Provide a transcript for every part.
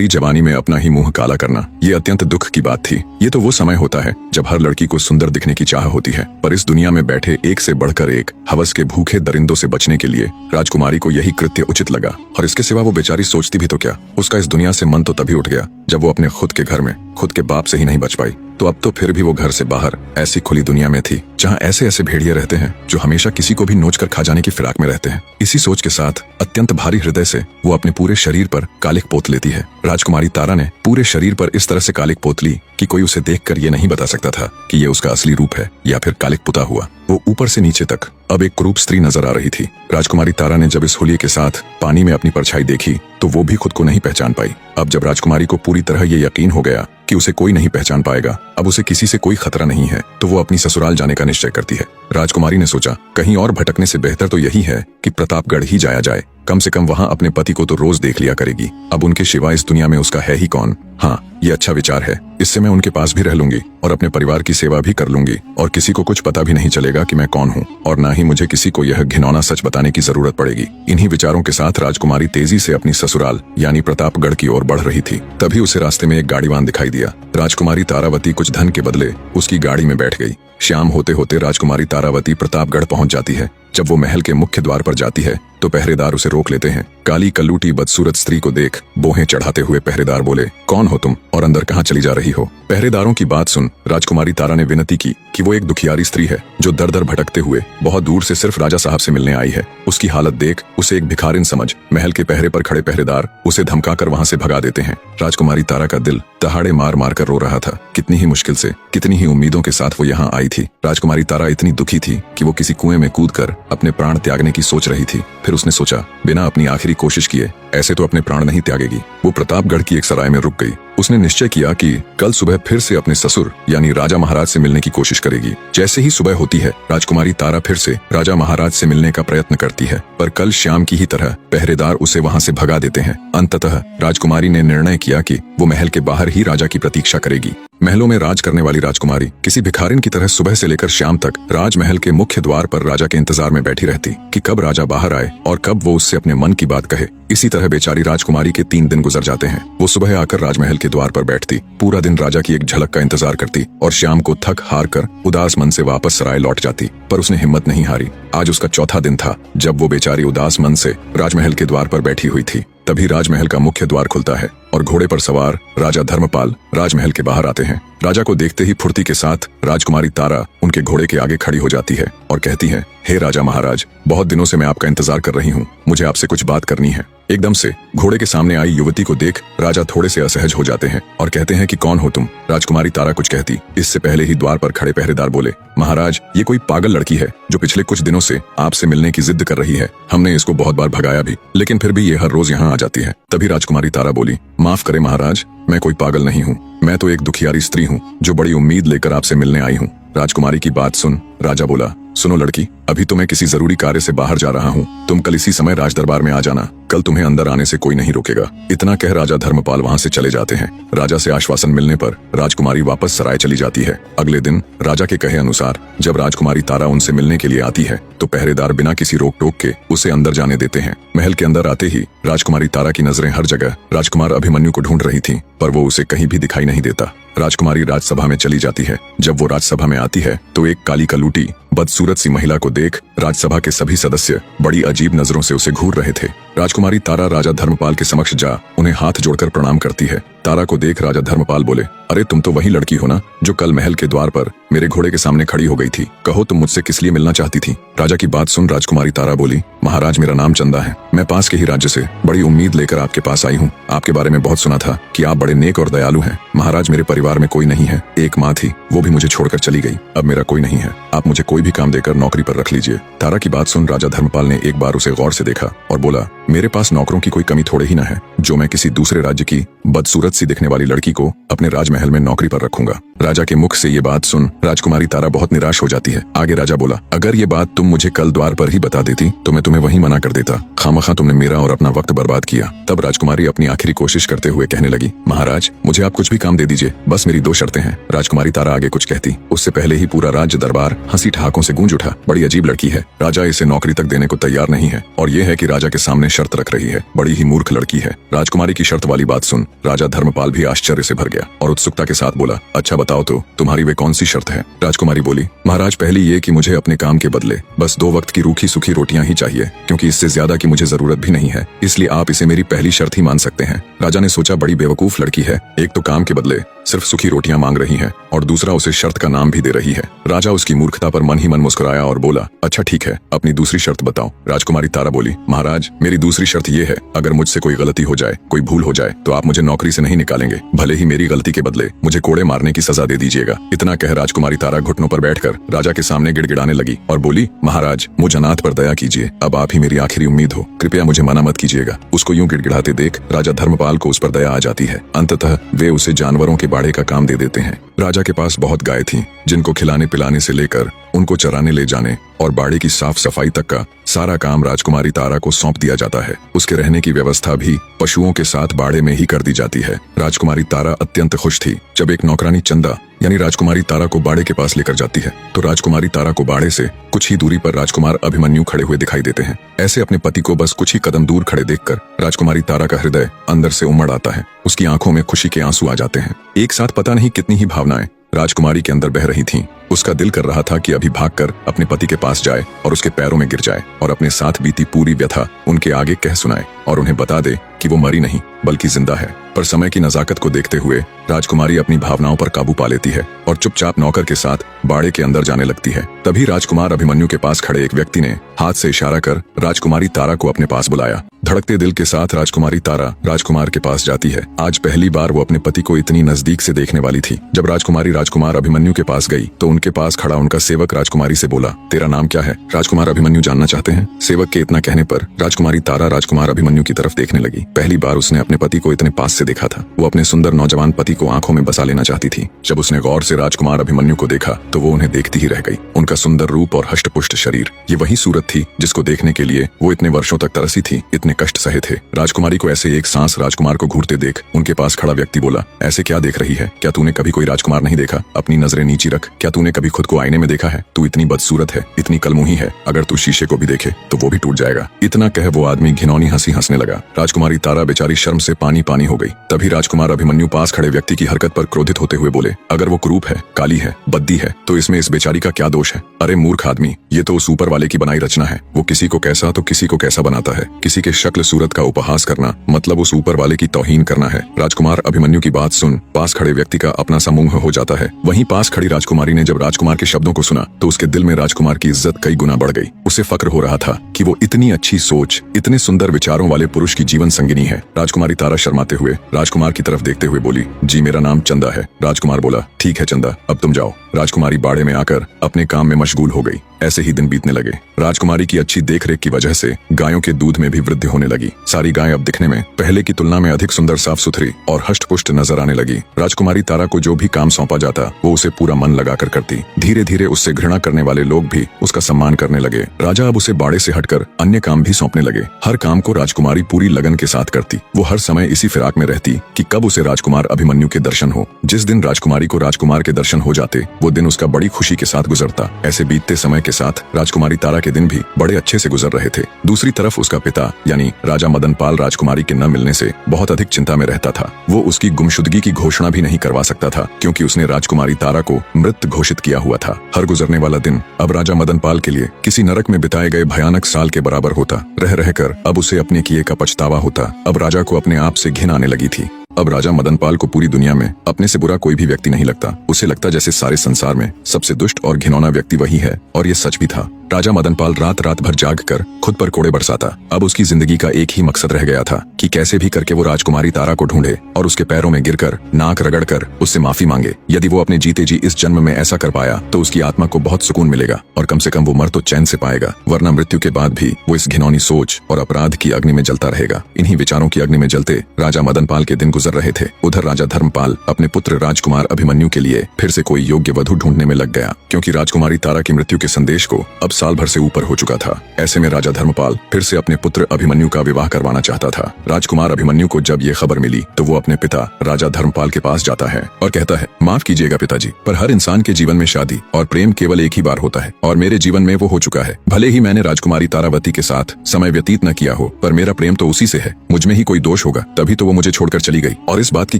भरी जवानी में अपना ही मुंह काला करना, ये अत्यंत दुख की बात थी। ये तो वो समय होता है जब हर लड़की को सुंदर दिखने की चाह होती है, पर इस दुनिया में बैठे एक से बढ़कर एक हवस के भूखे दरिंदों से बचने के लिए राजकुमारी को यही कृत्य उचित लगा। और इसके सिवा वो बेचारी सोचती भी तो क्या, उसका इस दुनिया से मन तो तभी उठ गया जब वो अपने खुद के घर में खुद के बाप से ही नहीं बच पाई, तो अब तो फिर भी वो घर से बाहर ऐसी खुली दुनिया में थी जहाँ ऐसे ऐसे भेड़िए रहते हैं जो हमेशा किसी को भी नोच कर खा जाने की फिराक में रहते हैं। इसी सोच के साथ अत्यंत भारी हृदय से वो अपने पूरे शरीर पर कालिक पोत लेती है। राजकुमारी तारा ने पूरे शरीर पर इस तरह से कालिक पोत ली कि कोई उसे देखकर ये नहीं बता सकता था कि ये उसका असली रूप है या फिर कालिक पुता हुआ। वो ऊपर से नीचे तक अब एक कुरूप स्त्री नजर आ रही थी। राजकुमारी तारा ने जब इस हुलिये के साथ पानी में अपनी परछाई देखी तो वो भी खुद को नहीं पहचान पाई। अब जब राजकुमारी को पूरी तरह ये यकीन हो गया कि उसे कोई नहीं पहचान पाएगा, अब उसे किसी से कोई खतरा नहीं है, तो वो अपनी ससुराल जाने का निश्चय करती है। राजकुमारी ने सोचा कहीं और भटकने से बेहतर तो यही है कि प्रतापगढ़ ही जाया जाए, कम से कम वहाँ अपने पति को तो रोज देख लिया करेगी। अब उनके सिवा इस दुनिया में उसका है ही कौन। हाँ, ये अच्छा विचार है, इससे मैं उनके पास भी रह लूंगी और अपने परिवार की सेवा भी कर लूंगी और किसी को कुछ पता भी नहीं चलेगा कि मैं कौन हूँ, और ना ही मुझे किसी को यह घिनौना सच बताने की जरूरत पड़ेगी। इन्हीं विचारों के साथ राजकुमारी तेजी से अपनी ससुराल यानी प्रतापगढ़ की ओर बढ़ रही थी। तभी उसे रास्ते में एक गाड़ीवान दिखाई दिया। राजकुमारी तारावती कुछ धन के बदले उसकी गाड़ी में बैठ गई। शाम होते होते राजकुमारी तारावती प्रतापगढ़ पहुंच जाती है। जब वो महल के मुख्य द्वार पर जाती है तो पहरेदार उसे रोक लेते हैं। काली कल्लूटी बदसूरत स्त्री को देख बोहें चढ़ाते हुए पहरेदार बोले, कौन हो तुम और अंदर कहाँ चली जा रही हो? पहरेदारों की बात सुन राजकुमारी तारा ने विनती की कि वो एक दुखियारी स्त्री है जो दर दर भटकते हुए बहुत दूर से सिर्फ राजा साहब से मिलने आई है। उसकी हालत देख उसे एक भिखारिन समझ महल के पहरे पर खड़े पहरेदार उसे धमकाकर वहाँ से भगा देते हैं। राजकुमारी तारा का दिल दहाड़े मार मार कर रो रहा था। कितनी ही मुश्किल से, कितनी ही उम्मीदों के साथ वो यहाँ आई थी। राजकुमारी तारा इतनी दुखी थी कि वो किसी कुएं में कूदकर अपने प्राण त्यागने की सोच रही थी। फिर उसने सोचा बिना अपनी आखिरी कोशिश किए ऐसे तो अपने प्राण नहीं त्यागेगी। वो प्रतापगढ़ की एक सराय में रुक गई। उसने निश्चय किया कि कल सुबह फिर से अपने ससुर यानी राजा महाराज से मिलने की कोशिश करेगी। जैसे ही सुबह होती है राजकुमारी तारा फिर से राजा महाराज से मिलने का प्रयत्न करती है, पर कल शाम की ही तरह पहरेदार उसे वहां से भगा देते हैं। अंततः राजकुमारी ने निर्णय किया कि वो महल के बाहर ही राजा की प्रतीक्षा करेगी। महलों में राज करने वाली राजकुमारी किसी भिखारिन की तरह सुबह से लेकर शाम तक राजमहल के मुख्य द्वार पर राजा के इंतजार में बैठी रहती कि कब राजा बाहर आए और कब वो उससे अपने मन की बात कहे। इसी तरह बेचारी राजकुमारी के 3 दिन गुजर जाते हैं। वो सुबह आकर राजमहल के द्वार पर बैठती, पूरा दिन राजा की एक झलक का इंतजार करती और शाम को थक हार कर उदास मन से वापस सराय लौट जाती। पर उसने हिम्मत नहीं हारी। आज उसका चौथा दिन था जब वो बेचारी उदास मन से राजमहल के द्वार पर बैठी हुई थी। तभी राजमहल का मुख्य द्वार खुलता है और घोड़े पर सवार राजा धर्मपाल राजमहल के बाहर आते हैं। राजा को देखते ही फुर्ती के साथ राजकुमारी तारा उनके घोड़े के आगे खड़ी हो जाती है और कहती है, हे राजा महाराज, बहुत दिनों से मैं आपका इंतजार कर रही हूँ, मुझे आपसे कुछ बात करनी है। एकदम से घोड़े के सामने आई युवती को देख राजा थोड़े से असहज हो जाते हैं और कहते हैं कि कौन हो तुम? राजकुमारी तारा कुछ कहती, इससे पहले ही द्वार पर खड़े पहरेदार बोले, महाराज, ये कोई पागल लड़की है जो पिछले कुछ दिनों से आपसे मिलने की जिद कर रही है। हमने इसको बहुत बार भगाया भी, लेकिन फिर भी ये हर रोज यहाँ आ जाती है। तभी राजकुमारी तारा बोली, माफ करे महाराज, मैं कोई पागल नहीं हूँ, मैं तो एक दुखियारी स्त्री हूँ जो बड़ी उम्मीद लेकर आपसे मिलने आई हूँ। राजकुमारी की बात सुन राजा बोला, सुनो लड़की, अभी तो मैं किसी जरूरी कार्य से बाहर जा रहा हूँ, तुम कल इसी समय राजदरबार में आ जाना, कल तुम्हें अंदर आने से कोई नहीं रोकेगा। इतना कह राजा धर्मपाल वहाँ से चले जाते हैं। राजा से आश्वासन मिलने पर राजकुमारी वापस सराय चली जाती है। अगले दिन राजा के कहे अनुसार जब राजकुमारी तारा उनसे मिलने के लिए आती है तो पहरेदार बिना किसी रोक टोक के उसे अंदर जाने देते हैं। महल के अंदर आते ही राजकुमारी तारा की नजरें हर जगह राजकुमार अभिमन्यु को ढूंढ रही थी, पर वो उसे कहीं भी दिखाई नहीं देता। राजकुमारी राजसभा में चली जाती है। जब वो राजसभा में आती है तो एक काली कलूटी बदसूरत सी महिला को देख राजसभा के सभी सदस्य बड़ी अजीब नजरों से उसे घूर रहे थे। राजकुमारी तारा राजा धर्मपाल के समक्ष जा उन्हें हाथ जोड़कर प्रणाम करती है। तारा को देख राजा धर्मपाल बोले, अरे तुम तो वही लड़की हो ना जो कल महल के द्वार पर मेरे घोड़े के सामने खड़ी हो गई थी, कहो तुम मुझसे किस लिए मिलना चाहती थी? राजा की बात सुन राजकुमारी तारा बोली, महाराज, मेरा नाम चंदा है, मैं पास के ही राज्य से बड़ी उम्मीद लेकर आपके पास आई हूँ। आपके बारे में बहुत सुना था कि आप बड़े नेक और दयालु हैं। महाराज, मेरे परिवार में कोई नहीं है, एक माँ थी, वो भी मुझे छोड़कर चली गई, अब मेरा कोई नहीं है, आप मुझे कोई भी काम देकर नौकरी पर रख लीजिए। तारा की बात सुन राजा धर्मपाल ने एक बार उसे गौर से देखा और बोला, मेरे पास नौकरों की कोई कमी थोड़े ही न है, जो मैं किसी दूसरे राज्य की बदसूरत खूबसूरत सी दिखने वाली लड़की को अपने राजमहल में नौकरी पर रखूंगा। राजा के मुख से ये बात सुन राजकुमारी तारा बहुत निराश हो जाती है। आगे राजा बोला, अगर ये बात तुम मुझे कल द्वार पर ही बता देती तो मैं तुम्हें वहीं मना कर देता। खामखा तुमने मेरा और अपना वक्त बर्बाद किया। तब राजकुमारी अपनी आखिरी कोशिश करते हुए कहने लगी, महाराज मुझे आप कुछ भी काम दे दीजिए, बस मेरी 2 शर्तें हैं। राजकुमारी तारा आगे कुछ कहती, उससे पहले ही पूरा राज्य दरबार हंसी ठहाकों से गूंज उठा। बड़ी अजीब लड़की है, राजा इसे नौकरी तक देने को तैयार नहीं है, और ये है कि राजा के सामने शर्त रख रही है। बड़ी ही मूर्ख लड़की है। राजकुमारी की शर्त वाली बात सुन राजा धर्मपाल भी आश्चर्य से भर गया और उत्सुकता के साथ बोला, अच्छा बताओ तो तुम्हारी वे कौन सी शर्त है? राजकुमारी बोली, महाराज पहली ये कि मुझे अपने काम के बदले बस 2 वक्त की रूखी सूखी रोटियां ही चाहिए, क्योंकि इससे ज्यादा की मुझे जरूरत भी नहीं है, इसलिए आप इसे मेरी पहली शर्त ही मान सकते हैं। राजा ने सोचा, बड़ी बेवकूफ लड़की है, एक तो काम के बदले सिर्फ सूखी रोटियां मांग रही है और दूसरा उसे शर्त का नाम भी दे रही है। राजा उसकी मूर्खता पर मन ही मन मुस्कुराया और बोला, अच्छा ठीक है, अपनी दूसरी शर्त बताओ। राजकुमारी तारा बोली, महाराज मेरी दूसरी शर्त ये है, अगर मुझसे कोई गलती हो जाए, कोई भूल हो जाए, तो आप मुझे नौकरी से नहीं निकालेंगे, भले ही मेरी गलती के बदले मुझे कोड़े मारने की सजा दे दीजिएगा। इतना कह राजकुमारी तारा घुटनों पर बैठकर राजा के सामने गिड़गिड़ाने लगी और बोली, महाराज मुझ अनाथ पर दया कीजिए, अब आप ही मेरी आखिरी उम्मीद हो, कृपया मुझे मना मत कीजिएगा। उसको यूं गिड़गिड़ाते देख राजा धर्मपाल को उस पर दया आ जाती है। अंततः वे उसे जानवरों के बाड़े का काम दे देते हैं। राजा के पास बहुत गाय थीं, जिनको खिलाने पिलाने से लेकर उनको चराने ले जाने और बाड़े की साफ सफाई तक का सारा काम राजकुमारी तारा को सौंप दिया जाता है। उसके रहने की व्यवस्था भी पशुओं के साथ बाड़े में ही कर दी जाती है। राजकुमारी तारा अत्यंत खुश थी जब एक नौकरानी चंदा यानी राजकुमारी तारा को बाड़े के पास लेकर जाती है, तो राजकुमारी तारा को बाड़े से कुछ ही दूरी पर राजकुमार अभिमन्यु खड़े हुए दिखाई देते हैं। ऐसे अपने पति को बस कुछ ही कदम दूर खड़े देखकर राजकुमारी तारा का हृदय अंदर से उमड़ आता है। उसकी आंखों में खुशी के आंसू आ जाते हैं। एक साथ पता नहीं कितनी ही भावनाएं राजकुमारी के अंदर बह रही थीं। उसका दिल कर रहा था कि अभी भागकर अपने पति के पास जाए और उसके पैरों में गिर जाए और अपने साथ बीती पूरी व्यथा उनके आगे कह सुनाए और उन्हें बता दे कि वो मरी नहीं बल्कि जिंदा है। पर समय की नजाकत को देखते हुए राजकुमारी अपनी भावनाओं पर काबू पा लेती है और चुपचाप नौकर के साथ बाड़े के अंदर जाने लगती है। तभी राजकुमार अभिमन्यु के पास खड़े एक व्यक्ति ने हाथ से इशारा कर राजकुमारी तारा को अपने पास बुलाया। धड़कते दिल के साथ राजकुमारी तारा राजकुमार के पास जाती है। आज पहली बार वो अपने पति को इतनी नजदीक से देखने वाली थी। जब राजकुमारी राजकुमार अभिमन्यु के पास गई तो उनके पास खड़ा उनका सेवक राजकुमारी से बोला, तेरा नाम क्या है? राजकुमार अभिमन्यु जानना चाहते हैं। सेवक के इतना कहने पर राजकुमारी तारा राजकुमार अभिमन्यु की तरफ देखने लगी। पहली बार उसने अपने पति को इतने पास से देखा था। वो अपने सुंदर नौजवान पति को आंखों में बसा लेना चाहती थी। जब उसने गौर से राजकुमार अभिमन्यु को देखा तो वो उन्हें देखती ही रह गई। उनका सुंदर रूप और हष्टपुष्ट शरीर, ये वही सूरत थी जिसको देखने के लिए वो इतने वर्षों तक तरसी थी, इतने कष्ट सहे थे। राजकुमारी को ऐसे एक सांस राजकुमार को घूरते देख उनके पास खड़ा व्यक्ति बोला, ऐसे क्या देख रही है? क्या तूने कभी कोई राजकुमार नहीं देखा? अपनी नजरें नीची रख। क्या तूने कभी खुद को आईने में देखा है? तू इतनी बदसूरत है, इतनी कलमुही है, अगर तू शीशे को भी देखे तो वो भी टूट जाएगा। इतना कह वो आदमी घिनौनी हंसी हंसने लगा। राजकुमारी तारा बेचारी शर्म से पानी पानी हो गई। तभी राजकुमार अभिमन्यु पास खड़े व्यक्ति की हरकत पर क्रोधित होते हुए बोले, अगर वो कुरूप है, काली है, बद्दी है, तो इसमें इस बेचारी का क्या दोष है? अरे मूर्ख आदमी, ये तो उस ऊपर वाले की बनाई रचना है। वो किसी को कैसा तो किसी को कैसा बनाता है। किसी के शक्ल सूरत का उपहास करना मतलब उस ऊपर वाले की तौहीन करना है। राजकुमार अभिमन्यु की बात सुन पास खड़े व्यक्ति का अपना सा मुंह हो जाता है। वहीं पास खड़ी राजकुमारी ने जब राजकुमार के शब्दों को सुना तो उसके दिल में राजकुमार की इज्जत कई गुना बढ़ गई। उसे फक्र हो रहा था कि वो इतनी अच्छी सोच, इतने सुंदर विचारों वाले पुरुष की जीवन संगिनी है। राजकुमारी तारा शर्माते हुए राजकुमार की तरफ देखते हुए बोली, जी मेरा नाम चंदा है। राजकुमार बोला, ठीक है चंदा, अब तुम जाओ। राजकुमारी बाड़े में आकर अपने काम में मशगूल हो गई। ऐसे ही दिन बीतने लगे। राजकुमारी की अच्छी देखरेख की वजह से गायों के दूध में भी वृद्धि होने लगी। सारी गायें अब दिखने में पहले की तुलना में अधिक सुंदर, साफ सुथरी और हष्टपुष्ट नजर आने लगी। राजकुमारी तारा को जो भी काम सौंपा जाता वो उसे पूरा मन लगाकर करती। धीरे धीरे उससे घृणा करने वाले लोग भी उसका सम्मान करने लगे। राजा अब उसे बाड़े से हटकर अन्य काम भी सौंपने लगे। हर काम को राजकुमारी पूरी लगन के साथ करती। वो हर समय इसी फिराक में रहती कि कब उसे राजकुमार अभिमन्यु के दर्शन हो। जिस दिन राजकुमारी को राजकुमार के दर्शन हो जाते वो दिन उसका बड़ी खुशी के साथ गुजरता। ऐसे बीतते समय के साथ राजकुमारी तारा के दिन भी बड़े अच्छे से गुजर रहे थे। दूसरी तरफ उसका पिता यानी राजा मदनपाल राजकुमारी के न मिलने से बहुत अधिक चिंता में रहता था। वो उसकी गुमशुदगी की घोषणा भी नहीं करवा सकता था क्योंकि उसने राजकुमारी तारा को मृत घोषित किया हुआ था। हर गुजरने वाला दिन अब राजा मदनपाल के लिए किसी नरक में बिताए गए भयानक साल के बराबर होता। रह रहकर अब उसे अपने किए का पछतावा होता। अब राजा को अपने आप से घिन आने लगी थी। अब राजा मदनपाल को पूरी दुनिया में अपने से बुरा कोई भी व्यक्ति नहीं लगता। उसे लगता जैसे सारे संसार में सबसे दुष्ट और घिनौना व्यक्ति वही है, और ये सच भी था। राजा मदनपाल रात रात भर जाग कर खुद पर कोड़े बरसाता। अब उसकी जिंदगी का एक ही मकसद रह गया था कि कैसे भी करके वो राजकुमारी तारा को ढूंढे और उसके पैरों में गिरकर नाक रगड़कर उससे माफी मांगे। यदि वो अपने जीते जी इस जन्म में ऐसा कर पाया तो उसकी आत्मा को बहुत सुकून मिलेगा और कम से कम वो मर तो चैन से पाएगा, वरना मृत्यु के बाद भी वो इस घिनौनी सोच और अपराध की अग्नि में जलता रहेगा। इन्हीं विचारों की अग्नि में जलते राजा मदनपाल के दिन गुजर रहे थे। उधर राजा धर्मपाल अपने पुत्र राजकुमार अभिमन्यु के लिए फिर से कोई योग्य वधू ढूंढने में लग गया, क्योंकि राजकुमारी तारा की मृत्यु के संदेश को अब साल भर से ऊपर हो चुका था। ऐसे में राजा धर्मपाल फिर से अपने पुत्र अभिमन्यु का विवाह करवाना चाहता था। राजकुमार अभिमन्यु को जब ये खबर मिली तो वो अपने पिता राजा धर्मपाल के पास जाता है और कहता है, माफ कीजिएगा पिताजी, पर हर इंसान के जीवन में शादी और प्रेम केवल एक ही बार होता है और मेरे जीवन में वो हो चुका है। भले ही मैंने राजकुमारी तारावती के साथ समय व्यतीत न किया हो, पर मेरा प्रेम तो उसी से है। मुझ में ही कोई दोष होगा, तभी तो वो मुझे छोड़कर चली गई। और इस बात की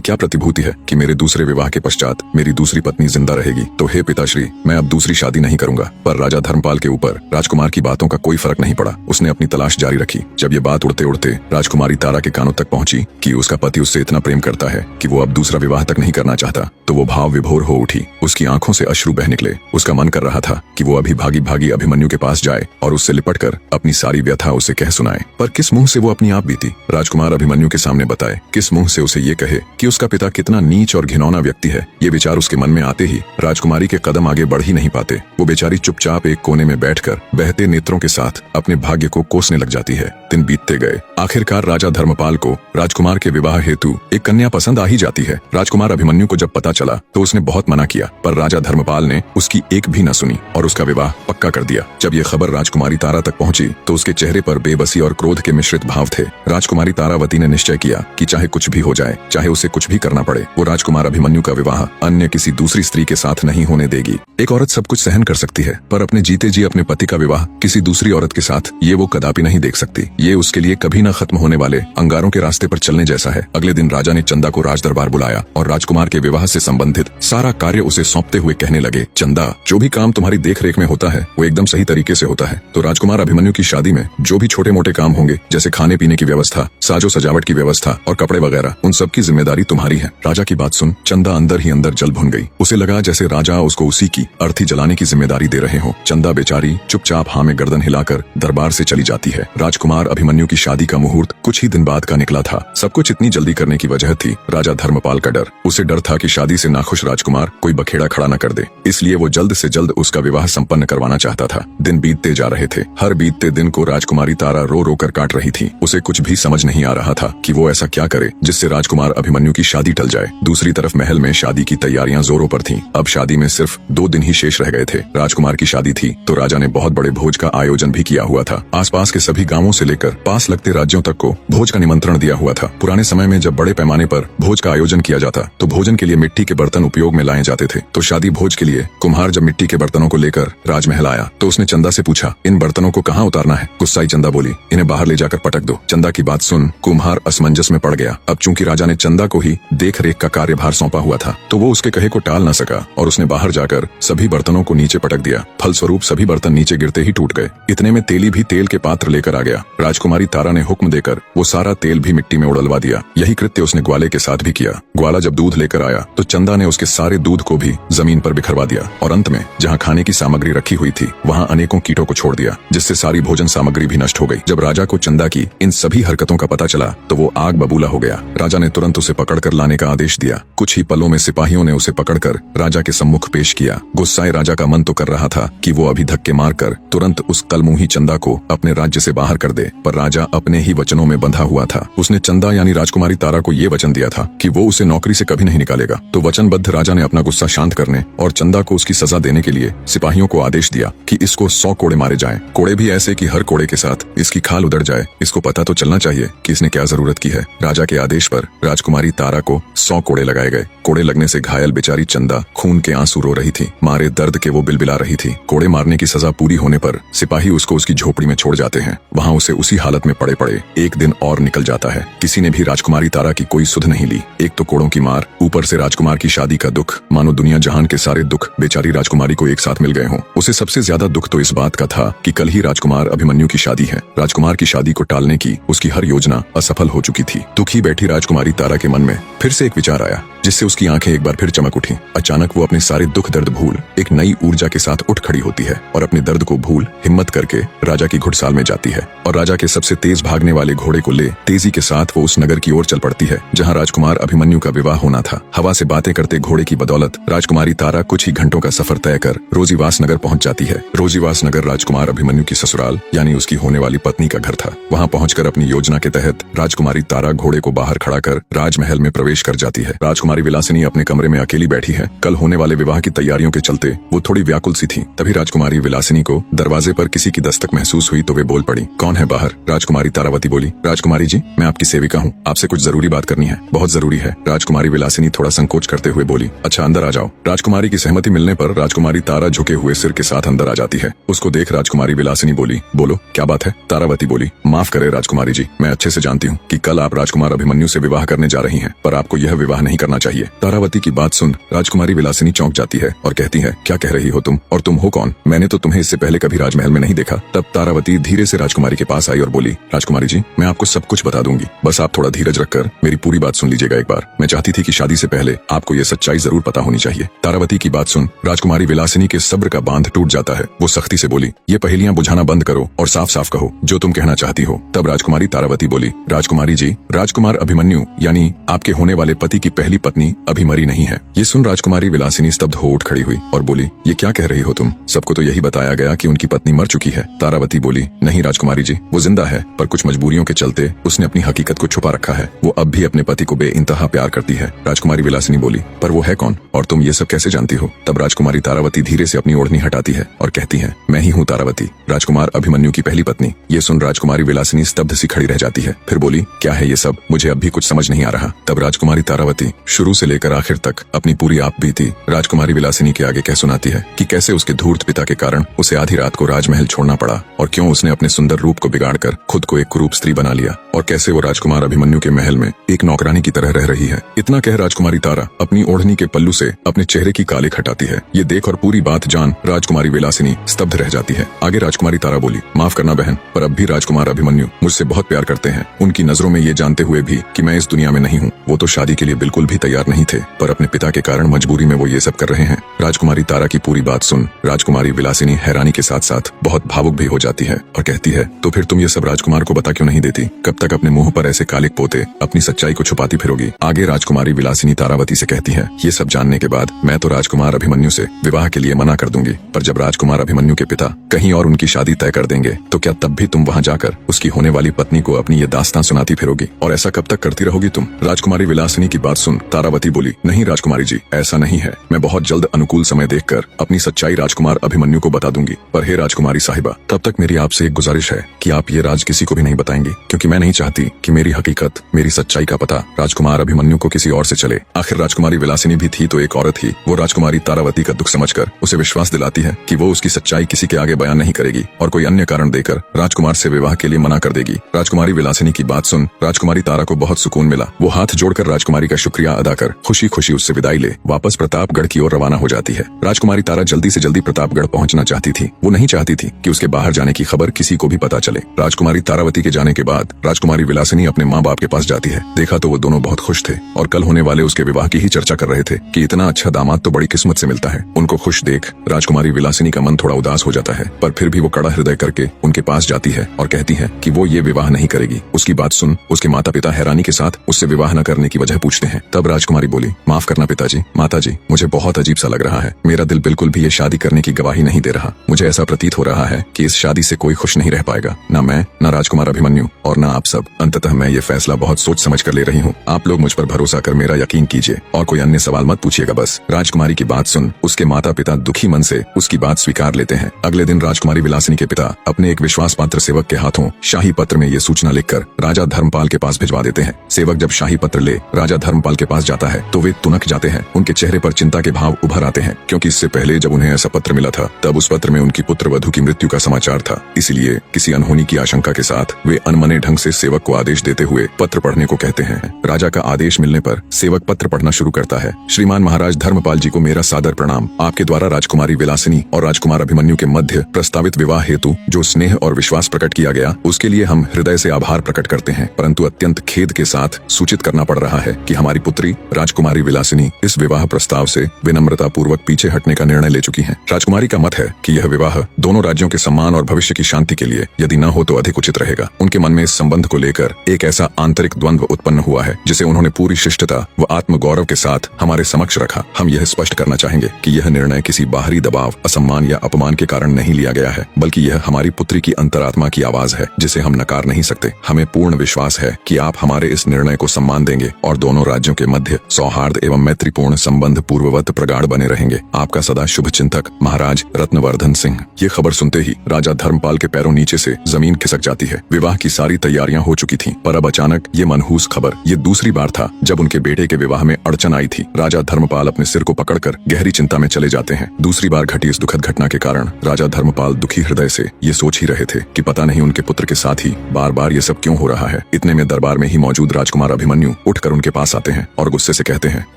क्या प्रतिभूति है कि मेरे दूसरे विवाह के पश्चात मेरी दूसरी पत्नी जिंदा रहेगी। तो हे पिताश्री, मैं अब दूसरी शादी नहीं करूंगा। पर राजा धर्मपाल के ऊपर राजकुमार की बातों का कोई फर्क नहीं पड़ा। उसने अपनी तलाश जारी रखी। जब ये बात उड़ते उड़ते राजकुमारी तारा के कानों तक पहुंची कि उसका पति उससे इतना प्रेम करता है कि वो अब दूसरा विवाह तक नहीं करना चाहता, तो वो भाव विभोर हो उठी। उसकी आंखों से अश्रु बह निकले। उसका मन कर रहा था कि वो अभी भागी भागी अभिमन्यु के पास जाए और उससे लिपटकर अपनी सारी व्यथा उसे कह सुनाए। पर किस मुंह से वो अपनी आप बीती राजकुमार अभिमन्यु के सामने बताए? किस मुंह से उसे ये कहे कि उसका पिता कितना नीच और घिनौना व्यक्ति है? ये विचार उसके मन में आते ही राजकुमारी के कदम आगे बढ़ ही नहीं पाते। वो बेचारी चुपचाप एक कोने में बैठकर बहते नेत्रों के साथ अपने भाग्य को कोसने लग जाती है। दिन बीतते गए। आखिरकार राजा धर्मपाल को राजकुमार के विवाह हेतु एक कन्या पसंद आ ही जाती है। राजकुमार अभिमन्यु को जब पता चला तो उसने बहुत मना किया, पर राजा धर्मपाल ने उसकी एक भी न सुनी और उसका विवाह पक्का कर दिया। जब ये खबर राजकुमारी तारा तक पहुंची तो उसके चेहरे पर बेबसी और क्रोध के मिश्रित भाव थे। राजकुमारी तारावती ने निश्चय किया कि चाहे कुछ भी हो जाए, चाहे उसे कुछ भी करना पड़े, वो राजकुमार अभिमन्यु का विवाह अन्य किसी दूसरी स्त्री के साथ नहीं होने देगी। एक औरत सब कुछ सहन कर सकती है, पर अपने जीते जी अपने पति का विवाह किसी दूसरी औरत के साथ ये वो कदापि नहीं देख सकती। ये उसके लिए कभी न खत्म होने वाले अंगारों के रास्ते पर चलने जैसा है। अगले दिन राजा ने चंदा को राज दरबार बुलाया और राजकुमार के विवाह से संबंधित सारा कार्य उसे सौंपते हुए कहने लगे, चंदा, जो भी काम तुम्हारी देख रेख में होता है वो एकदम सही तरीके से होता है। तो राजकुमार अभिमन्यु की शादी में जो भी छोटे मोटे काम होंगे, जैसे खाने पीने की व्यवस्था, साजो सजावट की व्यवस्था और कपड़े वगैरह, उन सब की जिम्मेदारी तुम्हारी है। राजा की बात सुन चंदा अंदर ही अंदर जल भुन गई। उसे लगा जैसे राजा उसको उसी की अर्थी जलाने की जिम्मेदारी दे रहे हो। चंदा बेचारी चुपचाप हाँ में गर्दन हिलाकर दरबार से चली जाती है। राजकुमार अभिमन्यु की शादी का मुहूर्त कुछ ही दिन बाद का निकला था। सब कुछ इतनी जल्दी करने की वजह थी राजा धर्मपाल का डर। उसे डर था कि शादी से नाखुश राजकुमार कोई बखेड़ा खड़ा न कर दे, इसलिए वो जल्द से जल्द उसका विवाह संपन्न करवाना चाहता था। दिन बीतते जा रहे थे। हर बीतते दिन को राजकुमारी तारा रो रो कर काट रही थी। उसे कुछ भी समझ नहीं आ रहा था कि वो ऐसा क्या करे जिससे राजकुमार अभिमन्यु की शादी टल जाए। दूसरी तरफ महल में शादी की तैयारियां जोरों पर थीं। अब शादी में सिर्फ 2 दिन ही शेष रह गए थे। राजकुमार की शादी थी तो राजा ने बहुत बड़े भोज का आयोजन भी किया हुआ था। आसपास के सभी गांवों से लेकर पास लगते राज्यों तक को भोज का निमंत्रण दिया हुआ था। पुराने समय में जब बड़े पैमाने पर भोज का आयोजन किया जाता तो भोजन के लिए मिट्टी के बर्तन उपयोग में लाए जाते थे। तो शादी भोज के लिए कुम्हार जब मिट्टी के बर्तनों को लेकर राजमहल आया तो उसने चंदा से पूछा, इन बर्तनों को कहाँ उतारना है? गुस्साई चंदा बोली, इन्हें बाहर ले जाकर पटक दो। चंदा की बात सुन कुम्हार असमंजस में पड़ गया। अब चूंकि राजा ने चंदा को ही देख रेख का कार्यभार सौंपा हुआ था तो वो उसके कहे को टाल न सका और उसने बाहर जाकर सभी बर्तनों को नीचे पटक दिया। फलस्वरूप सभी बर्तन नीचे गिरते ही टूट गए। इतने में तेली भी तेल के पात्र लेकर आ गया। राजकुमारी तारा ने हुक्म देकर वो सारा तेल भी मिट्टी में उड़लवा दिया। यही कृत्य उसने ग्वाले के साथ भी किया। ग्वाला जब दूध लेकर आया तो चंदा ने उसके सारे दूध को भी जमीन पर बिखरवा दिया और अंत में जहाँ खाने की सामग्री रखी हुई थी वहाँ अनेकों कीटों को छोड़ दिया, जिससे सारी भोजन सामग्री भी नष्ट हो गई। जब राजा को चंदा की इन सभी हरकतों का पता चला तो वो आग बबूला हो गया। राजा ने तुरंत उसे पकड़कर लाने का आदेश दिया। कुछ ही पलों में सिपाहियों ने उसे पकड़कर राजा के सम्मुख पेश किया। गुस्साए राजा का मन तो कर रहा था कि वो अभी धक्के मारकर तुरंत उस कलमुही चंदा को अपने राज्य से बाहर कर दे, पर राजा अपने ही वचनों में बंधा हुआ था। उसने चंदा यानी राजकुमारी तारा को ये वचन दिया था कि वो उसे नौकरी से कभी नहीं निकालेगा। तो वचनबद्ध राजा ने अपना गुस्सा शांत करने और चंदा को उसकी सजा देने के लिए सिपाहियों को आदेश दिया कि इसको 100 कोड़े मारे जाएं। कोड़े भी ऐसे कि हर कोड़े के साथ इसकी खाल उधड़ जाए। इसको पता तो चलना चाहिए कि इसने क्या जरूरत की है। राजा के आदेश पर राजकुमारी तारा को 100 कोड़े लगाए गए। कोड़े लगने से घायल बेचारी चंदा खून के आंसू रो रही थी। मारे दर्द के वो बिलबिला रही थी। कोड़े मारने की सजा पूरी होने पर सिपाही उसको उसकी झोपड़ी में छोड़ जाते हैं। वहाँ उसे उसी हालत में पड़े पड़े एक दिन और निकल जाता है। किसी ने भी राजकुमारी तारा की कोई सुध नहीं ली। एक तो कोड़ों की मार, ऊपर से राजकुमार की शादी का दुख, मानो दुनिया जहान के सारे दुख बेचारी राजकुमारी को एक साथ मिल गए हों। उसे सबसे ज्यादा दुख तो इस बात का था कि कल ही राजकुमार अभिमन्यु की शादी है। राजकुमार की शादी को टालने की उसकी हर योजना असफल हो चुकी थी। दुखी बैठी राजकुमारी तारा के मन में फिर से एक विचार आया जिससे उसकी आंखें एक बार फिर चमक उठी। अचानक वो अपने सारे दुख दर्द भूल एक नई ऊर्जा के साथ उठ खड़ी होती है और अपने दर्द को भूल हिम्मत करके राजा की घुड़साल में जाती है और राजा के सबसे तेज भागने वाले घोड़े को ले तेजी के साथ वो उस नगर की ओर चल पड़ती है जहाँ राजकुमार अभिमन्यु का विवाह होना था। हवा से बातें करते घोड़े की बदौलत राजकुमारी तारा कुछ ही घंटों का सफर तय कर रोजीवास नगर पहुंच जाती है। रोजीवास नगर राजकुमार अभिमन्यु की ससुराल यानी उसकी होने वाली पत्नी का घर था। वहाँ पहुंचकर अपनी योजना के तहत राजकुमारी तारा घोड़े को बाहर खड़ा कर राजमहल में प्रवेश कर जाती है। राजकुमारी विलासिनी अपने कमरे में अकेली बैठी है। कल होने वाले विवाह की तैयारियों के चलते वो थोड़ी व्याकुल सी थी। तभी राजकुमारी विलासिनी को दरवाजे पर किसी की दस्तक महसूस हुई तो वे बोल पड़ी, कौन है बाहर? राजकुमारी तारावती बोली, राजकुमारी जी, मैं आपकी सेविका हूँ, आपसे कुछ जरूरी बात करनी है, बहुत जरूरी है। राजकुमारी विलासिनी थोड़ा संकोच करते हुए बोली, अच्छा अंदर आ जाओ। राजकुमारी की सहमति मिलने पर राजकुमारी तारा झुके हुए सिर के साथ अंदर आ जाती है। उसको देख राजकुमारी विलासिनी बोली, बोलो क्या बात है? तारावती बोली, माफ करे राजकुमारी जी, मैं अच्छे से जानती हूँ कि कल आप राजकुमार अभिमन्यु से विवाह करने जा रही हैं, पर आपको यह विवाह नहीं करना चाहिए। तारावती की बात सुन राजकुमारी विलासिनी चौंक जाती है और कहती है, क्या कह रही हो तुम, और तुम हो कौन? मैंने तो तुम्हें इससे पहले कभी राजमहल में नहीं देखा। तब तारावती धीरे से राजकुमारी के पास आई और बोली, राजकुमारी जी, मैं आपको सब कुछ बता दूंगी, बस आप थोड़ा धीरज रखकर मेरी पूरी बात सुन लीजिएगा एक बार। मैं चाहती थी कि शादी से पहले आपको ये सच्चाई जरूर पता होनी चाहिए। तारावती की बात सुन राजकुमारी विलासिनी के सब्र का बांध टूट जाता है। वो सख्ती से बोली, ये पहेलियां बुझाना बंद करो और साफ साफ कहो जो तुम कहना चाहती हो। तब राजकुमारी तारावती बोली, राजकुमारी जी, राजकुमार अभिमन्यु यानी आपके होने वाले पति की पहली पत्नी अभी मरी नहीं है। ये सुन राजकुमारी विलासिनी स्तब्ध हो उठ खड़ी हुई और बोली, ये क्या कह रही हो तुम? सबको तो यही बताया गया कि उनकी पत्नी मर चुकी है। तारावती बोली, नहीं राजकुमारी जी, वो जिंदा है, पर कुछ मजबूरियों के चलते उसने अपनी हकीकत को छुपा रखा है। वो अब भी अपने पति को बेइंतहा प्यार करती है। राजकुमारी विलासिनी बोली, पर वो है कौन और तुम ये सब कैसे जानती हो? तब राजकुमारी तारावती धीरे से अपनी ओढ़नी हटाती है और कहती है, मैं ही हूँ तारावती, राजकुमार अभिमन्यु की पहली पत्नी। ये सुन राजकुमारी विलासिनी स्तब्ध सी खड़ी रह जाती है। फिर बोली, क्या है ये सब? मुझे अब भी कुछ समझ नहीं आ रहा। तब राजकुमारी तारावती शुरू से लेकर आखिर तक अपनी पूरी आप बीती राजकुमारी विलासिनी के आगे कह सुनाती है कि कैसे उसके धूर्त पिता के कारण उसे आधी रात को राजमहल छोड़ना पड़ा और क्यों उसने अपने सुंदर रूप को बिगाड़कर खुद को एक कुरूप स्त्री बना लिया और कैसे वो राजकुमार अभिमन्यु के महल में एक नौकरानी की तरह रह रही है। इतना कह राजकुमारी तारा अपनी ओढ़नी के पल्लू से अपने चेहरे की कालिक हटाती है। ये देख और पूरी बात जान राजकुमारी विलासिनी स्तब्ध रह जाती है। आगे राजकुमारी तारा बोली, माफ करना बहन, पर अब भी राजकुमार अभिमन्यु मुझसे बहुत प्यार करते हैं। उनकी नजरों में ये जानते हुए भी कि मैं इस दुनिया में नहीं हूँ, वो तो शादी के लिए बिल्कुल भी तैयार नहीं थे, पर अपने पिता के कारण मजबूरी में वो ये सब कर रहे हैं। राजकुमारी तारा की पूरी बात सुन राजकुमारी विलासिनी हैरानी के साथ साथ बहुत भावुक भी हो जाती है और कहती है, तो फिर तुम ये सब राजकुमार को बता क्यों नहीं देती? कब तक अपने मुंह पर ऐसे कालिक पोते अपनी सच्चाई को छुपाती फिरोगी? आगे राजकुमारी विलासिनी तारावती से कहती है, ये सब जानने के बाद मैं तो राजकुमार अभिमन्यु से विवाह के लिए मना कर दूंगी, पर जब राजकुमार अभिमन्यु के पिता कहीं और उनकी शादी तय कर देंगे तो क्या तब भी तुम वहाँ जाकर उसकी होने वाली पत्नी को अपनी ये दास्तां सुनाती फिरोगी? और ऐसा कब तक करती रहोगी तुम? राजकुमारी विलासिनी की बात सुन तारावती बोली, नहीं राजकुमारी जी, ऐसा नहीं है। मैं बहुत जल्द अनुकूल समय देखकर अपनी सच्चाई राजकुमार अभिमन्यु को बता दूंगी। पर हे राजकुमारी साहिबा, तब तक मेरी आपसे एक गुजारिश है कि आप ये राज किसी को भी नहीं बताएंगी, क्योंकि मैं नहीं चाहती कि मेरी हकीकत, मेरी सच्चाई का पता राजकुमार अभिमन्यु को किसी और से चले। आखिर राजकुमारी विलासिनी भी थी तो एक औरत ही। वो राजकुमारी तारावती का दुख समझकर उसे विश्वास दिलाती है कि वो उसकी सच्चाई किसी के आगे बयान नहीं करेगी और कोई अन्य कारण देकर राजकुमार से विवाह के लिए मना कर देगी। राजकुमारी विलासिनी की बात सुन राजकुमारी तारा को बहुत सुकून मिला। वो हाथ जोड़कर राजकुमारी का शुक्रिया अदा कर खुशी खुशी उससे विदाई ले वापस प्रतापगढ़ की ओर रवाना हो जाती है। राजकुमारी तारा जल्दी से जल्दी प्रतापगढ़ पहुंचना चाहती थी। वो नहीं चाहती थी कि उसके बाहर जाने की खबर किसी को भी पता चले। राजकुमारी तारावती के जाने के बाद राजकुमारी विलासिनी अपने माँ बाप के पास जाती है। देखा तो वो दोनों बहुत खुश थे और कल होने वाले उसके विवाह की ही चर्चा कर रहे थे कि इतना अच्छा दामाद तो बड़ी किस्मत से मिलता है। उनको खुश देख राजकुमारी विलासिनी का मन थोड़ा उदास हो जाता है, पर फिर भी वो कड़ा हृदय करके उनके पास जाती है और कहती है कि वो ये विवाह नहीं करेगी। उसकी बात सुन उसके माता पिता हैरानी के साथ उससे विवाह न करने की वजह पूछते हैं। तब राजकुमारी बोली, माफ करना पिताजी, माताजी, मुझे बहुत अजीब सा लग रहा है। मेरा दिल बिल्कुल भी ये शादी करने की गवाही नहीं दे रहा। मुझे ऐसा प्रतीत हो रहा है कि इस शादी से कोई खुश नहीं रह पाएगा, न मैं, न राजकुमार अभिमन्यु और न आप सब। अंततः मैं ये फैसला बहुत सोच समझ कर ले रही हूँ। आप लोग मुझ पर भरोसा कर मेरा यकीन कीजिए और कोई अन्य सवाल मत पूछिएगा बस। राजकुमारी की बात सुन उसके माता पिता दुखी मन से उसकी बात स्वीकार लेते हैं। अगले दिन राजकुमारी विलासिनी के पिता अपने एक विश्वास पात्र सेवक के हाथों शाही पत्र में ये सूचना लिखकर राजा धर्मपाल के पास भिजवा देते हैं। सेवक जब शाही पत्र ले राजा धर्मपाल के पास जाता है तो वे तुनक जाते हैं। उनके चेहरे पर चिंता के भाव उभर आते हैं, क्योंकि इससे पहले जब उन्हें ऐसा पत्र मिला था तब उस पत्र में उनकी पुत्र वधू की मृत्यु का समाचार था। इसलिए किसी अनहोनी की आशंका के साथ वे अनमने ढंग से सेवक को आदेश देते हुए पत्र पढ़ने को कहते हैं। राजा का आदेश मिलने पर सेवक पत्र पढ़ना शुरू करता है। श्रीमान महाराज धर्मपाल जी को मेरा सादर प्रणाम। आपके द्वारा राजकुमारी विलासिनी और राजकुमार अभिमन्यु के मध्य प्रस्तावित विवाह हेतु जो स्नेह और विश्वास प्रकट किया गया उसके लिए हम हृदय से आभार प्रकट करते हैं, परंतु अत्यंत खेद के साथ सूचित करना पड़ रहा है कि हमारी पुत्री पुत्री राजकुमारी विलासिनी इस विवाह प्रस्ताव से विनम्रता पूर्वक पीछे हटने का निर्णय ले चुकी हैं। राजकुमारी का मत है कि यह विवाह दोनों राज्यों के सम्मान और भविष्य की शांति के लिए यदि न हो तो अधिक उचित रहेगा। उनके मन में इस संबंध को लेकर एक ऐसा आंतरिक द्वंद्व उत्पन्न हुआ है जिसे उन्होंने पूरी शिष्टता व आत्मगौरव के साथ हमारे समक्ष रखा। हम यह स्पष्ट करना चाहेंगे कि यह निर्णय किसी बाहरी दबाव, असम्मान या अपमान के कारण नहीं लिया गया है, बल्कि यह हमारी पुत्री की अंतरात्मा की आवाज है जिसे हम नकार नहीं सकते। हमें पूर्ण विश्वास है कि आप हमारे इस निर्णय को सम्मान देंगे और दोनों राज्यों के मध्य सौहार्द एवं मैत्रीपूर्ण संबंध पूर्ववत प्रगाढ़ बने रहेंगे। आपका सदा शुभ चिंतक महाराज रत्नवर्धन सिंह। ये खबर सुनते ही राजा धर्मपाल के पैरों नीचे से जमीन खिसक जाती है। विवाह की सारी तैयारियां हो चुकी थीं, पर अब अचानक ये मनहूस खबर। ये दूसरी बार था जब उनके बेटे के विवाह में अड़चन आई थी। राजा धर्मपाल अपने सिर को पकड़कर गहरी चिंता में चले जाते हैं। दूसरी बार घटी इस दुखद घटना के कारण राजा धर्मपाल दुखी हृदय से ये सोच ही रहे थे कि पता नहीं उनके पुत्र के साथ ही बार बार ये सब क्यों हो रहा है। इतने में दरबार में ही मौजूद राजकुमार अभिमन्यु उठकर उनके पास आते हैं और गुस्से से कहते हैं,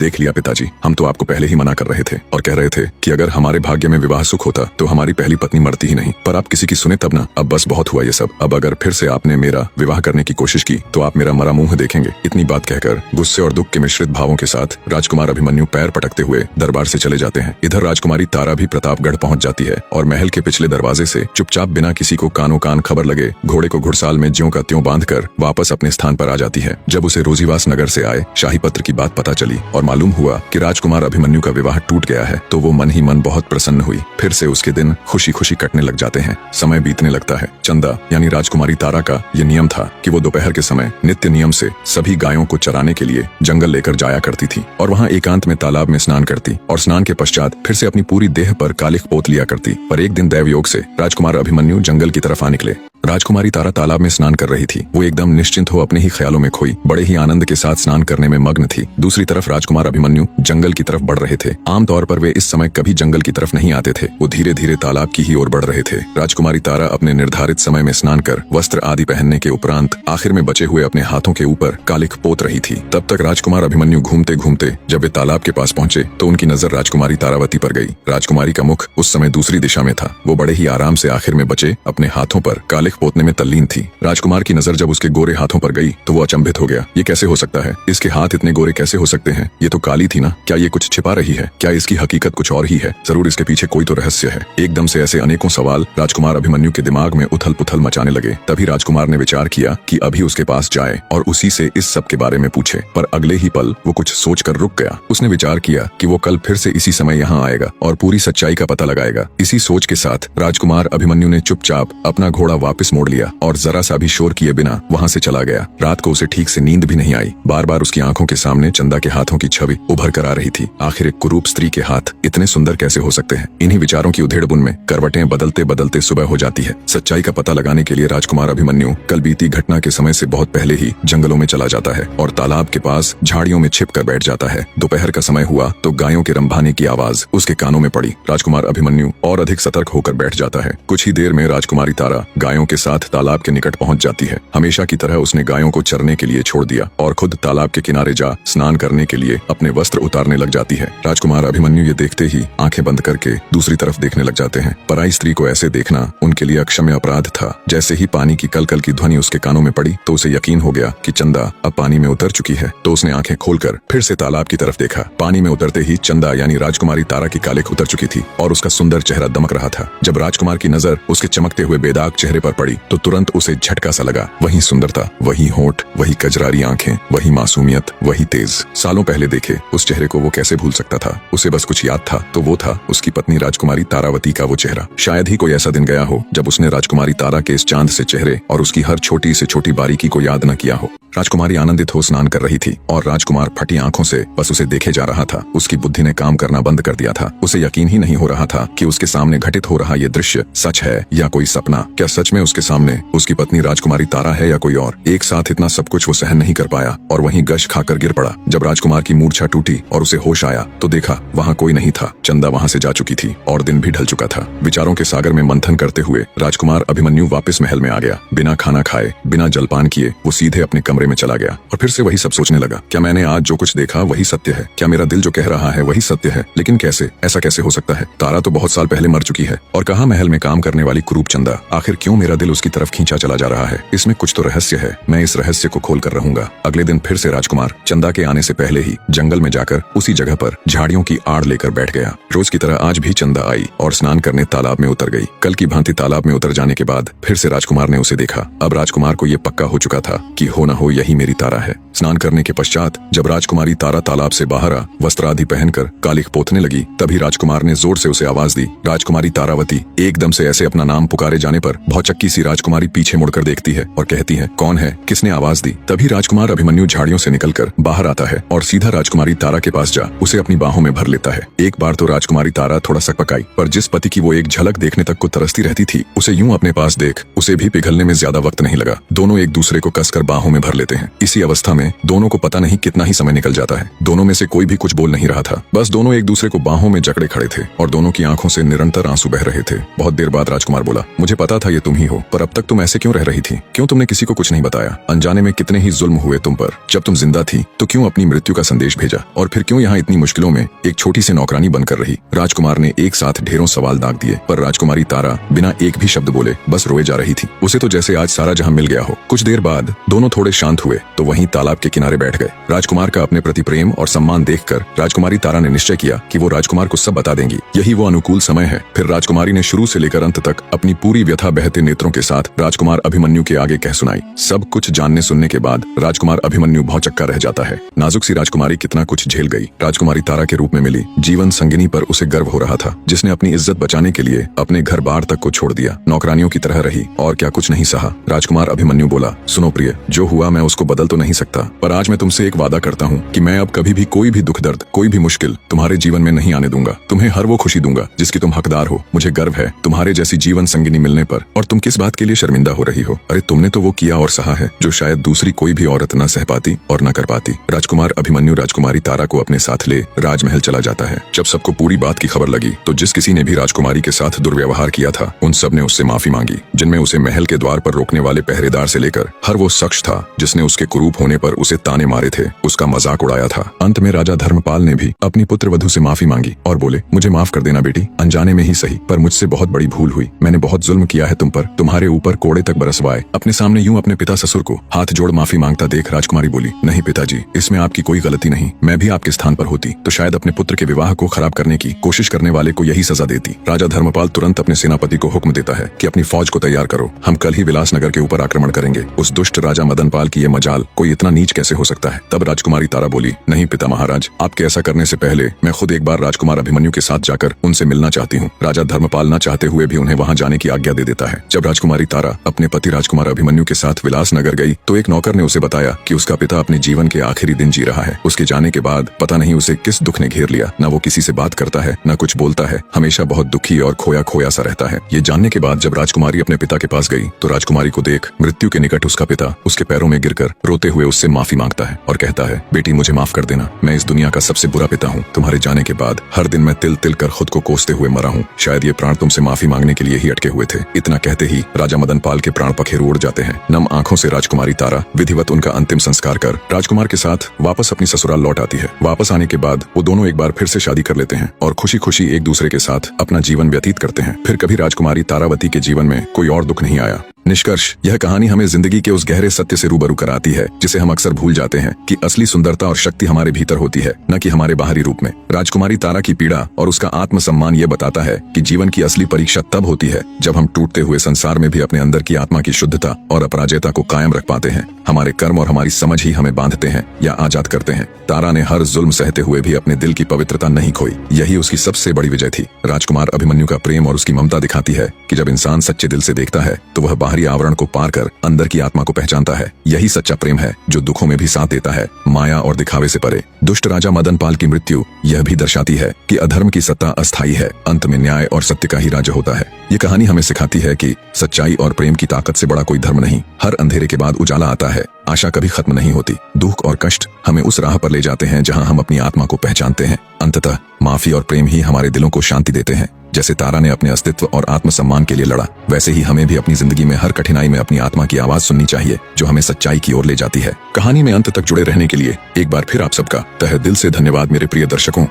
देख लिया पिताजी, हम तो आपको पहले ही मना कर रहे थे और कह रहे थे कि अगर हमारे भाग्य में विवाह सुख होता तो हमारी पहली पत्नी मरती ही नहीं, पर आप किसी की सुने तब ना। अब बस बहुत हुआ ये सब। अब अगर फिर से आपने मेरा विवाह करने की कोशिश की तो आप मेरा मरा मुंह देखेंगे। इतनी बात कहकर गुस्से और दुख के मिश्रित भावों के साथ राजकुमार अभिमन्यु पैर पटकते हुए दरबार से चले जाते हैं। इधर राजकुमारी तारा भी प्रतापगढ़ पहुंच जाती है और महल के पिछले दरवाजे से चुपचाप बिना किसी को कानो कान खबर लगे घोड़े को घुड़साल में ज्यों का त्यों बांधकर वापस अपने स्थान पर आ जाती है। जब उसे रोजीवास नगर से आए शाही पत्र की बात पता चली और मालूम हुआ कि राजकुमार अभिमन्यु का विवाह टूट गया है तो वो मन ही मन बहुत प्रसन्न हुई। फिर से उसके दिन खुशी खुशी कटने लग जाते हैं। समय बीतने लगता है। चंदा यानी राजकुमारी तारा का ये नियम था कि वो दोपहर के समय नित्य नियम से सभी गायों को चराने के लिए जंगल लेकर जाया करती थी और वहाँ एकांत में तालाब में स्नान करती और स्नान के पश्चात फिर से अपनी पूरी देह पर कालिख पोत लिया करती। पर एक दिन दैव योग से राजकुमार अभिमन्यु जंगल की तरफ आ निकले। राजकुमारी तारा तालाब में स्नान कर रही थी। वो एकदम निश्चिंत हो अपने ही ख्यालों में खोई बड़े ही आनंद के साथ स्नान करने में मग्न थी। दूसरी तरफ राजकुमार अभिमन्यु जंगल की तरफ बढ़ रहे थे। आमतौर पर वे इस समय कभी जंगल की तरफ नहीं आते थे। वो धीरे धीरे तालाब की ही ओर बढ़ रहे थे। राजकुमारी तारा अपने निर्धारित समय में स्नान कर वस्त्र आदि पहनने के उपरांत आखिर में बचे हुए अपने हाथों के ऊपर कालिख पोत रही थी। तब तक राजकुमार अभिमन्यु घूमते घूमते जब वे तालाब के पास पहुंचे तो उनकी नजर राजकुमारी तारावती पर गई। राजकुमारी का मुख उस समय दूसरी दिशा में था। वो बड़े ही आराम से आखिर में बचे अपने हाथों पर कालिख पोतने में तल्लीन थी। राजकुमार की नजर जब उसके गोरे हाथों पर गई तो वो अचंभित हो गया। ये कैसे हो सकता है? इसके हाथ इतने गोरे कैसे हो सकते हैं? ये तो काली थी ना। क्या ये कुछ छिपा रही है? क्या इसकी हकीकत कुछ और ही है? जरूर इसके पीछे कोई तो रहस्य है। एकदम से ऐसे अनेकों सवाल राजकुमार अभिमन्यु के दिमाग में उथल पुथल मचाने लगे। तभी राजकुमार ने विचार किया कि अभी उसके पास जाए और उसी से इस सब के बारे में पूछे। पर अगले ही पल वो कुछ सोचकर रुक गया। उसने विचार किया कि वो कल फिर से इसी समय यहाँ आएगा और पूरी सच्चाई का पता लगाएगा। इसी सोच के साथ राजकुमार अभिमन्यु ने चुपचाप अपना घोड़ा वापस मोड़ लिया और जरा सा भी शोर किए बिना वहां से चला गया। रात को उसे ठीक से नींद भी नहीं आई। बार बार उसकी आंखों के सामने चंदा के हाथों की छवि उभर कर आ रही थी। आखिर एक कुरूप स्त्री के हाथ इतने सुंदर कैसे हो सकते हैं? इन्हीं विचारों की उधेड़-बुन में करवटें बदलते बदलते सुबह हो जाती है। सच्चाई का पता लगाने के लिए राजकुमार अभिमन्यु कल बीती घटना के समय से बहुत पहले ही जंगलों में चला जाता है और तालाब के पास झाड़ियों में छिप कर बैठ जाता है। दोपहर का समय हुआ तो गायों के रंभाने की आवाज उसके कानों में पड़ी। राजकुमार अभिमन्यु और अधिक सतर्क होकर बैठ जाता है। कुछ ही देर में राजकुमारी तारा गायों के साथ तालाब के निकट पहुंच जाती है। हमेशा की तरह उसने गायों को चरने के लिए छोड़ दिया और खुद तालाब के किनारे जा स्नान करने के लिए अपने वस्त्र उतारने लग जाती है। राजकुमार अभिमन्यु ये देखते ही आंखें बंद करके दूसरी तरफ देखने लग जाते हैं। पराई स्त्री को ऐसे देखना उनके लिए अक्षम्य अपराध था। जैसे ही पानी की कलकल की ध्वनि उसके कानों में पड़ी तो उसे यकीन हो गया कि चंदा अब पानी में उतर चुकी है। तो उसने आंखें खोलकर फिर से तालाब की तरफ देखा। पानी में उतरते ही चंदा यानी राजकुमारी तारा की कालिख उतर चुकी थी और उसका सुंदर चेहरा दमक रहा था। जब राजकुमार की नजर उसके चमकते हुए बेदाग चेहरे पर पड़ी तो तुरंत उसे झटका सा लगा। वही सुंदरता, वही होंठ, वही कजरारी आंखें, वही मासूमियत, वही तेज। सालों पहले देखे उस चेहरे को वो कैसे भूल सकता था? उसे बस कुछ याद था तो वो था उसकी पत्नी राजकुमारी तारावती का वो चेहरा। शायद ही कोई ऐसा दिन गया हो जब उसने राजकुमारी तारा के इस चांद से चेहरे और उसकी हर छोटी से छोटी बारीकी को याद न किया हो। राजकुमारी आनंदित हो स्नान कर रही थी और राजकुमार फटी आंखों से बस उसे देखे जा रहा था। उसकी बुद्धि ने काम करना बंद कर दिया था। उसे यकीन ही नहीं हो रहा था कि उसके सामने घटित हो रहा ये दृश्य सच है या कोई सपना। क्या सच में उसके सामने उसकी पत्नी राजकुमारी तारा है या कोई और? एक साथ इतना सब कुछ वो सहन नहीं कर पाया और वहीं गश खाकर गिर पड़ा। जब राजकुमार की मूर्छा टूटी और उसे होश आया तो देखा वहाँ कोई नहीं था। चंदा वहाँ से जा चुकी थी और दिन भी ढल चुका था। विचारों के सागर में मंथन करते हुए राजकुमार अभिमन्यु वापस महल में आ गया। बिना खाना खाए, बिना जलपान किए वो सीधे अपने कमरे में चला गया और फिर से वही सब सोचने लगा। क्या मैंने आज जो कुछ देखा वही सत्य है? क्या मेरा दिल जो कह रहा है वही सत्य है? लेकिन कैसे? ऐसा कैसे हो सकता है? तारा तो बहुत साल पहले मर चुकी है और कहाँ महल में काम करने वाली कुरूप चंदा? आखिर क्यों मेरा मेरा दिल उसकी तरफ खींचा चला जा रहा है। इसमें कुछ तो रहस्य है, मैं इस रहस्य को खोल कर रहूंगा। अगले दिन फिर से राजकुमार चंदा के आने से पहले ही जंगल में जाकर उसी जगह पर झाड़ियों की आड़ लेकर बैठ गया। रोज की तरह आज भी चंदा आई और स्नान करने तालाब में उतर गई। कल की भांति तालाब में उतर जाने के बाद फिर से राजकुमार ने उसे देखा। अब राजकुमार को ये पक्का हो चुका था कि हो न हो यही मेरी तारा है। स्नान करने के पश्चात जब राजकुमारी तारा तालाब से बाहर आ वस्त्र आदि पहनकर कालिख पोतने लगी, तभी राजकुमार ने जोर से उसे आवाज दी, राजकुमारी तारावती। एकदम से ऐसे अपना नाम पुकारे जाने पर भौचक्की सी राजकुमारी पीछे मुड़कर देखती है और कहती है, कौन है, किसने आवाज दी? तभी राजकुमार अभिमन्यु झाड़ियों से निकलकर बाहर आता है और सीधा राजकुमारी तारा के पास जा उसे अपनी बाहों में भर लेता है। एक बार तो राजकुमारी तारा थोड़ा सकपकाई, पर जिस पति की वो एक झलक देखने तक को तरसती रहती थी, उसे यूं अपने पास देख उसे भी पिघलने में ज्यादा वक्त नहीं लगा। दोनों एक दूसरे को कसकर बाहों में भर लेते हैं। इसी अवस्था में दोनों को पता नहीं कितना ही समय निकल जाता है। दोनों में से कोई भी कुछ बोल नहीं रहा था, बस दोनों एक दूसरे को बाहों में जकड़े खड़े थे और दोनों की आंखों से निरंतर आंसू बह रहे थे। बहुत देर बाद राजकुमार बोला, मुझे पता था ये तुम ही हो, पर अब तक तुम ऐसे क्यों रह रही थी? क्यों तुमने किसी को कुछ नहीं बताया? अनजाने में कितने ही जुल्म हुए तुम पर। जब तुम जिंदा थी तो क्यों अपनी मृत्यु का संदेश भेजा, और फिर क्यों यहाँ इतनी मुश्किलों में एक छोटी सी नौकरानी बनकर रही? राजकुमार ने एक साथ ढेरों सवाल दाग दिए, पर राजकुमारी तारा बिना एक भी शब्द बोले बस रोए जा रही थी। उसे तो जैसे आज सारा जहां मिल गया हो। कुछ देर बाद दोनों थोड़े शांत हुए तो वहीं तालाब के किनारे बैठ गए। राजकुमार का अपने प्रति प्रेम और सम्मान देखकर राजकुमारी तारा ने निश्चय किया कि वो राजकुमार को सब बता देंगी। यही वो अनुकूल समय है। फिर राजकुमारी ने शुरू से लेकर अंत तक अपनी पूरी व्यथा बहते नेत्रों के साथ राजकुमार अभिमन्यु के आगे कह सुनाई। सब कुछ जानने सुनने के बाद राजकुमार अभिमन्यु भौचक्का रह जाता है। नाजुक सी राजकुमारी कितना कुछ झेल गई। राजकुमारी तारा के रूप में मिली जीवन संगिनी पर उसे गर्व हो रहा था, जिसने अपनी इज्जत बचाने के लिए अपने घर बार तक को छोड़ दिया, नौकरानियों की तरह रही और क्या कुछ नहीं सहा। राजकुमार अभिमन्यु बोला, सुनो प्रिय, जो हुआ मैं उसको बदल तो नहीं सकता, पर आज मैं तुमसे एक वादा करता हूँ कि मैं अब कभी भी कोई भी दुख दर्द, कोई भी मुश्किल तुम्हारे जीवन में नहीं आने दूंगा। तुम्हें हर वो खुशी दूंगा जिसकी तुम हकदार हो। मुझे गर्व है तुम्हारे जैसी जीवन संगिनी मिलने पर। और तुम किस बात के लिए शर्मिंदा हो रही हो? अरे तुमने तो वो किया और सहा है जो शायद दूसरी कोई भी औरत न सह पाती और न कर पाती। राजकुमार अभिमन्यु राजकुमारी तारा को अपने साथ ले राजमहल चला जाता है। जब सबको पूरी बात की खबर लगी तो जिस किसी ने भी राजकुमारी के साथ दुर्व्यवहार किया था उन सब ने उससे माफी मांगी, जिनमें उसे महल के द्वार पर रोकने वाले पहरेदार से लेकर हर वो शख्स था जिसने उसके कुरूप होने पर उसे ताने मारे थे, उसका मजाक उड़ाया था। अंत में राजा धर्मपाल ने भी अपनी पुत्र वधू से माफी मांगी और बोले, मुझे माफ कर देना बेटी, अनजाने में ही सही, पर मुझसे बहुत बड़ी भूल हुई। मैंने बहुत जुल्म किया है तुम पर, तुम्हारे ऊपर कोड़े तक बरसवाए। अपने सामने यूं अपने पिता ससुर को हाथ जोड़ माफी मांगता देख राजकुमारी बोली, नहीं पिताजी, इसमें आपकी कोई गलती नहीं। मैं भी आपके स्थान पर होती तो शायद अपने पुत्र के विवाह को खराब करने की कोशिश करने वाले को यही सजा देती। राजा धर्मपाल तुरंत अपने सेनापति को हुक्म देता है कि अपनी फौज को तैयार करो, हम कल ही विलासनगर के ऊपर आक्रमण करेंगे। उस दुष्ट राजा मदनपाल की ये मजाल कोई इतना नीच कैसे हो सकता है? तब राजकुमारी तारा बोली, नहीं पिता महाराज, आपके ऐसा करने से पहले मैं खुद एक बार राजकुमार अभिमन्यु के साथ जाकर उनसे मिलना चाहती हूँ। राजा धर्मपाल न चाहते हुए भी उन्हें वहाँ जाने की आज्ञा दे देता है। जब राजकुमारी तारा अपने पति राजकुमार अभिमन्यु के साथ विलासनगर गई तो एक नौकर ने उसे बताया कि उसका पिता अपने जीवन के आखिरी दिन जी रहा है। उसके जाने के बाद पता नहीं उसे किस दुख ने घेर लिया, न वो किसी से बात करता है न कुछ बोलता है, हमेशा बहुत दुखी और खोया खोया सा रहता है। ये जानने के बाद जब राजकुमारी अपने पिता के पास गई तो राजकुमारी को देख मृत्यु के निकट उसका पिता उसके पैरों में गिरकर रोते हुए उससे माफी मांगता है और कहता है, बेटी मुझे माफ कर देना, मैं इस दुनिया का सबसे बुरा पिता हूँ। तुम्हारे जाने के बाद हर दिन मैं तिल तिल कर खुद को कोसते हुए मरा हूँ। शायद ये प्राण तुमसे माफी मांगने के लिए ही अटके हुए थे। इतना कहते ही राजा मदनपाल के प्राण पखेरु उड़ जाते हैं। नम आंखों से राजकुमारी तारा विधिवत उनका अंतिम संस्कार कर राजकुमार के साथ वापस अपनी ससुराल लौट आती है। वापस आने के बाद वो दोनों एक बार फिर से शादी कर लेते हैं और खुशी खुशी एक दूसरे के साथ अपना जीवन व्यतीत करते हैं। फिर कभी राजकुमारी तारावती के जीवन में कोई और दुख नहीं आया। निष्कर्ष, यह कहानी हमें जिंदगी के उस गहरे सत्य से रूबरू कराती है जिसे हम अक्सर भूल जाते हैं कि असली सुंदरता और शक्ति हमारे भीतर होती है, न कि हमारे बाहरी रूप में। राजकुमारी तारा की पीड़ा और उसका आत्मसम्मान ये बताता है कि जीवन की असली परीक्षा तब होती है जब हम टूटते हुए संसार में भी अपने अंदर की आत्मा की शुद्धता और अपराजेयता को कायम रख पाते हैं। हमारे कर्म और हमारी समझ ही हमें बांधते हैं या आजाद करते हैं। तारा ने हर जुल्म सहते हुए भी अपने दिल की पवित्रता नहीं खोई। यही उसकी सबसे बड़ी विजय थी। राजकुमार अभिमन्यु का प्रेम और उसकी ममता दिखाती है कि जब इंसान सच्चे दिल से देखता है तो वह बाहरी आवरण को पार कर अंदर की आत्मा को पहचानता है। यही सच्चा प्रेम है जो दुखों में भी साथ देता है, माया और दिखावे से परे। दुष्ट राजा मदनपाल की मृत्यु यह भी दर्शाती है कि अधर्म की सत्ता अस्थायी है, अंत में न्याय और सत्य का ही राज्य होता है। ये कहानी हमें सिखाती है कि सच्चाई और प्रेम की ताकत से बड़ा कोई धर्म नहीं। हर अंधेरे के बाद उजाला आता है, आशा कभी खत्म नहीं होती। दुख और कष्ट हमें उस राह पर ले जाते हैं जहां हम अपनी आत्मा को पहचानते हैं। अंततः माफी और प्रेम ही हमारे दिलों को शांति देते हैं। जैसे तारा ने अपने अस्तित्व और आत्मसम्मान के लिए लड़ा, वैसे ही हमें भी अपनी जिंदगी में हर कठिनाई में अपनी आत्मा की आवाज सुननी चाहिए जो हमें सच्चाई की ओर ले जाती है। कहानी में अंत तक जुड़े रहने के लिए एक बार फिर आप सबका तहे दिल से धन्यवाद मेरे प्रिय दर्शकों।